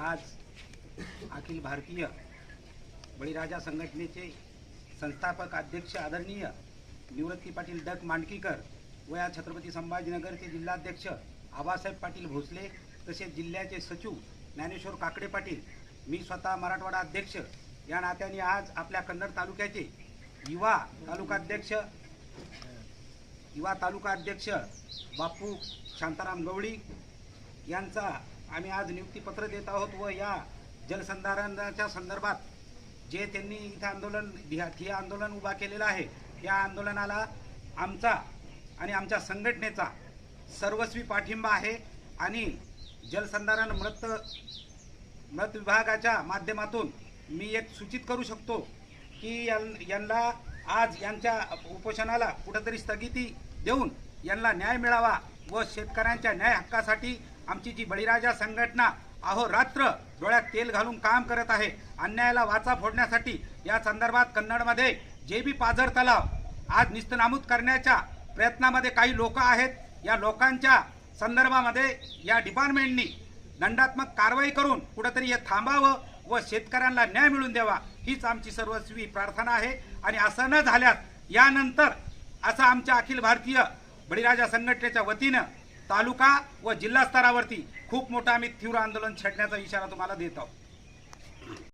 आज अखिल भारतीय बळीराजा संघटनेचे संस्थापक अध्यक्ष आदरणीय निवृत्ती पाटील डक मांडकीकर व या छत्रपती संभाजीनगरचे जिल्हाध्यक्ष आबासाहेब पाटील भोसले तसेच जिल्ह्याचे सचिव ज्ञानेश्वर काकडे पाटील, मी स्वतः मराठवाडा अध्यक्ष या नात्याने आज आपल्या कन्नड तालुक्याचे युवा तालुका अध्यक्ष बापू शांताराम गवळी यांचा आम्ही आज नियुक्तीपत्र देत आहोत व या जलसंधारणाच्या संदर्भात जे त्यांनी इथं ठिय्या आंदोलन उभा केलेलं आहे या आंदोलनाला आमचा आणि आमच्या संघटनेचा सर्वस्वी पाठिंबा आहे आणि जलसंधारण मृत विभागाच्या माध्यमातून मी एक सूचित करू शकतो की यांना आज यांच्या उपोषणाला कुठेतरी स्थगिती देऊन यांना न्याय मिळावा व शेतकऱ्यांच्या न्याय हक्कासाठी आमची जी बळीराजा संघटना अहोरात्र डोळ्यात तेल घालून काम करत आहे। अन्यायाला वाचा फोडण्यासाठी या संदर्भात कन्नडमध्ये जे बी पाझर तलाव आज निस्तनाबूत करण्याच्या प्रयत्नामध्ये काही लोक आहेत। या लोकांच्या संदर्भामध्ये या डिपार्टमेंटनी दंडात्मक कारवाई करून कुठेतरी हे थांबावं व शेतकऱ्यांना न्याय मिळवून द्यावा हीच आमची सर्वस्वी प्रार्थना आहे। आणि असं न झाल्यास यानंतर असं आमच्या अखिल भारतीय बळीराजा संघटनेच्या वतीनं तालुका व जिल्हा स्तरावरती खूप मोठा आम्ही तीव्र आंदोलन छेडण्याचा इशारा तुम्हाला देत आहोत।